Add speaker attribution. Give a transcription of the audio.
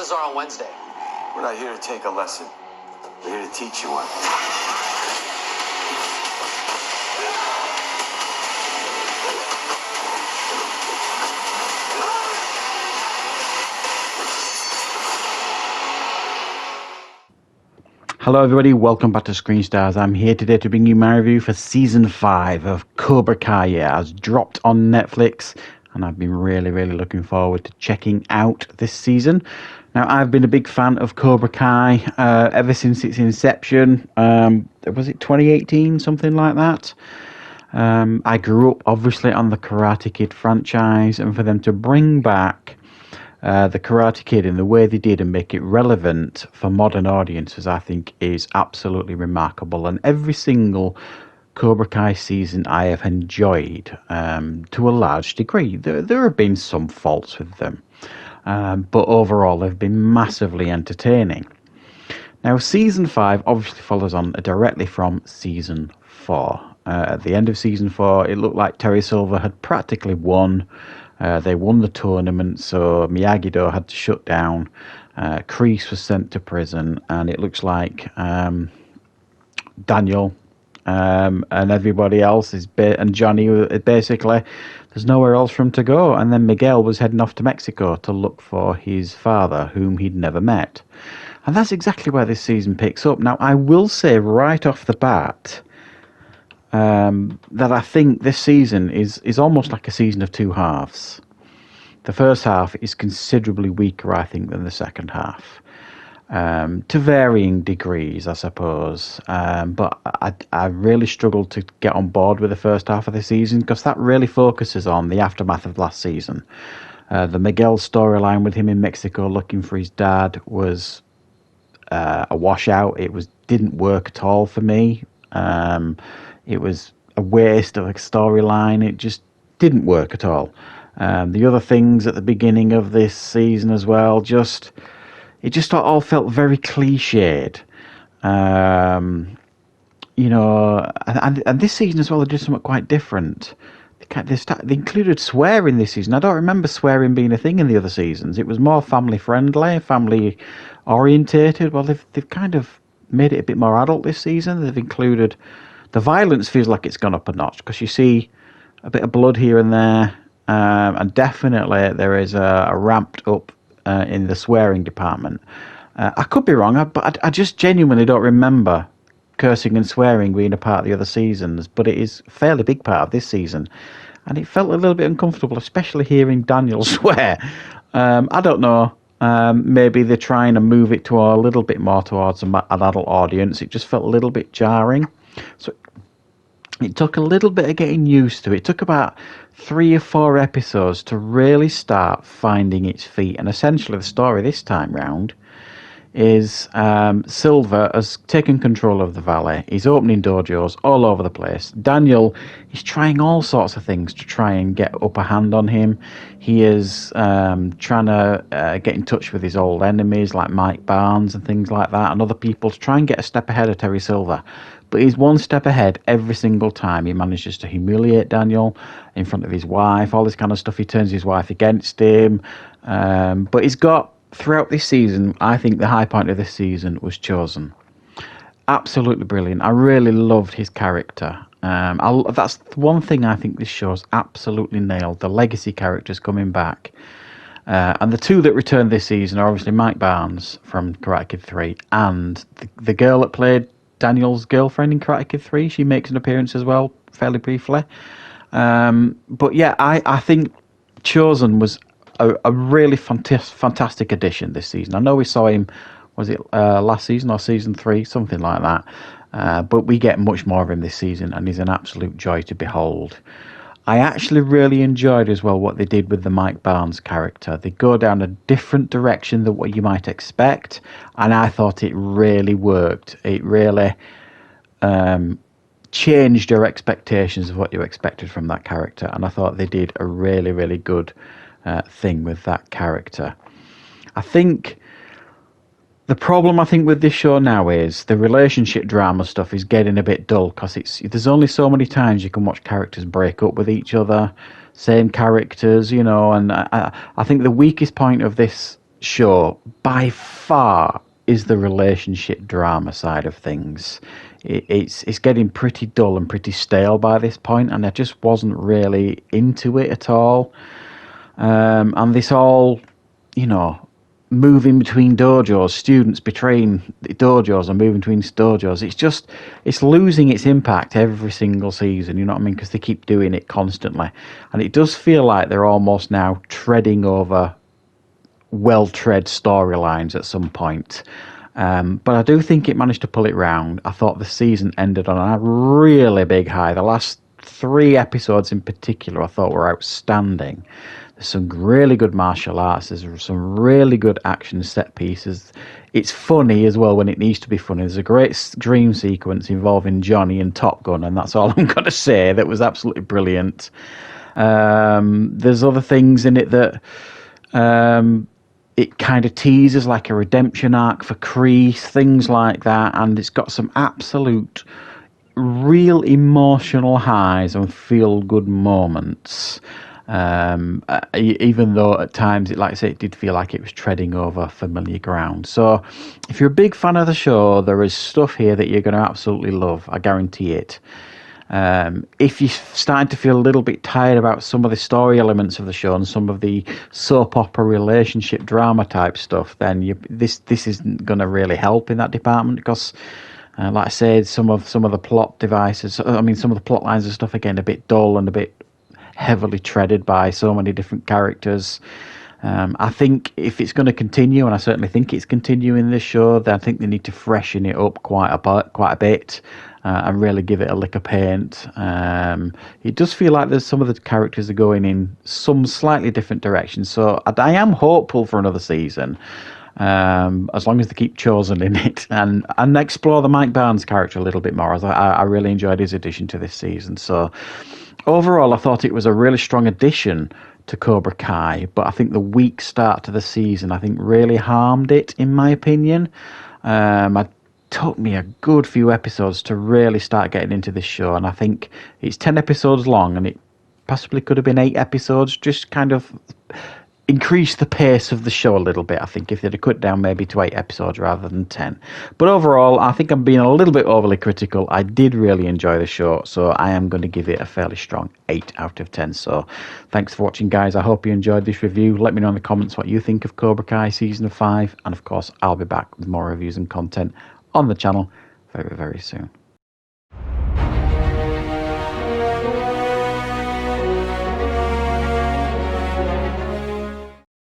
Speaker 1: classes are on Wednesday.
Speaker 2: We're not here to take a lesson. We're here to teach you one.
Speaker 3: Hello everybody, welcome back to Screenstars. I'm here today to bring you my review for Season 5 of Cobra Kai. It has dropped on Netflix and I've been really looking forward to checking out this season. Now, I've been a big fan of Cobra Kai ever since its inception. Was it 2018, something like that? I grew up obviously on the Karate Kid franchise, and for them to bring back the Karate Kid in the way they did and make it relevant for modern audiences, I think is absolutely remarkable. And every single Cobra Kai season I have enjoyed to a large degree. There have been some faults with them, but overall they've been massively entertaining. Now, Season 5 obviously follows on directly from Season 4. At the end of Season 4, it looked like Terry Silver had practically won. They won the tournament, so Miyagi-Do had to shut down. Kreese was sent to prison, and it looks like Daniel and everybody else and Johnny, basically, there's nowhere else for him to go. And then Miguel was heading off to Mexico to look for his father, whom he'd never met. And that's exactly where this season picks up. Now, I will say right off the bat that I think this season is almost like a season of two halves. The first half is considerably weaker, I think, than the second half. To varying degrees, I suppose. But I really struggled to get on board with the first half of the season because that really focuses on the aftermath of last season. The Miguel storyline with him in Mexico looking for his dad was a washout. It didn't work at all for me. It was a waste of a storyline. It just didn't work at all. The other things at the beginning of this season as well, it just all felt very cliched. And this season as well, they did something quite different. They included swearing this season. I don't remember swearing being a thing in the other seasons. It was more family friendly, family orientated. Well, they've kind of made it a bit more adult this season. They've included the violence feels like it's gone up a notch because you see a bit of blood here and there, and definitely there is a ramped up in the swearing department. I could be wrong, but I just genuinely don't remember cursing and swearing being a part of the other seasons, but it is a fairly big part of this season, and it felt a little bit uncomfortable, especially hearing Daniel swear. I don't know. Maybe they're trying to move it to a little bit more towards an adult audience. It just felt a little bit jarring. So it took a little bit of getting used to. It took about 3 or 4 episodes to really start finding its feet. And essentially the story this time round is Silver has taken control of the valley. He's opening dojos all over the place. Daniel is trying all sorts of things to try and get upper hand on him. He is trying to get in touch with his old enemies like Mike Barnes and things like that, and other people to try and get a step ahead of Terry Silver. But he's one step ahead every single time. He manages to humiliate Daniel in front of his wife, all this kind of stuff. He turns his wife against him. But he's got, throughout this season, I think the high point of this season was Chosen. Absolutely brilliant. I really loved his character. That's one thing I think this show's absolutely nailed. The legacy characters coming back. And the two that returned this season are obviously Mike Barnes from Karate Kid 3 and the girl that played Daniel's girlfriend in Karate Kid 3. She makes an appearance as well, fairly briefly. But yeah, I think Chosen was a really fantastic addition this season. I know we saw him, was it last season or season 3, something like that. But we get much more of him this season, and he's an absolute joy to behold. I actually really enjoyed as well what they did with the Mike Barnes character. They go down a different direction than what you might expect, and I thought it really worked. It really changed your expectations of what you expected from that character, and I thought they did a really good thing with that character. I think the problem with this show now is the relationship drama stuff is getting a bit dull because there's only so many times you can watch characters break up with each other, same characters, and I think the weakest point of this show by far is the relationship drama side of things. It's getting pretty dull and pretty stale by this point, and I just wasn't really into it at all. And this all, moving between dojos, students betraying dojos and moving between dojos. It's losing its impact every single season, you know what I mean? Because they keep doing it constantly. And it does feel like they're almost now treading over well-tread storylines at some point. But I do think it managed to pull it round. I thought the season ended on a really big high. The last 3 episodes in particular I thought were outstanding. There's some really good martial arts. There's some really good action set pieces. It's funny as well when it needs to be funny. There's a great dream sequence involving Johnny and Top Gun, and that's all I'm going to say. That was absolutely brilliant. There's other things in it that it kind of teases, like a redemption arc for Kreese, things like that, and it's got some absolute real emotional highs and feel-good moments. Even though at times, like I say, it did feel like it was treading over familiar ground. So if you're a big fan of the show, there is stuff here that you're going to absolutely love. I guarantee it. If you're starting to feel a little bit tired about some of the story elements of the show and some of the soap opera relationship drama type stuff, then this isn't going to really help in that department, because like I said, some of the plot devices, some of the plot lines and stuff, again, a bit dull and a bit heavily treaded by so many different characters. I think if it's going to continue, and I certainly think it's continuing this show, then I think they need to freshen it up quite a bit and really give it a lick of paint. It does feel like there's some of the characters are going in some slightly different directions, so I am hopeful for another season, as long as they keep chosen in it and explore the Mike Barnes character a little bit more. I really enjoyed his addition to this season. So overall, I thought it was a really strong addition to Cobra Kai, but I think the weak start to the season, I think, really harmed it, in my opinion. It took me a good few episodes to really start getting into this show, and I think it's 10 episodes long, and it possibly could have been 8 episodes, just kind of increase the pace of the show a little bit, I think, if they'd have cut down maybe to 8 episodes rather than 10. But overall, I think I'm being a little bit overly critical. I did really enjoy the show, so I am going to give it a fairly strong 8 out of 10. So thanks for watching, guys. I hope you enjoyed this review. Let me know in the comments what you think of Cobra Kai Season 5, and of course, I'll be back with more reviews and content on the channel very, very soon.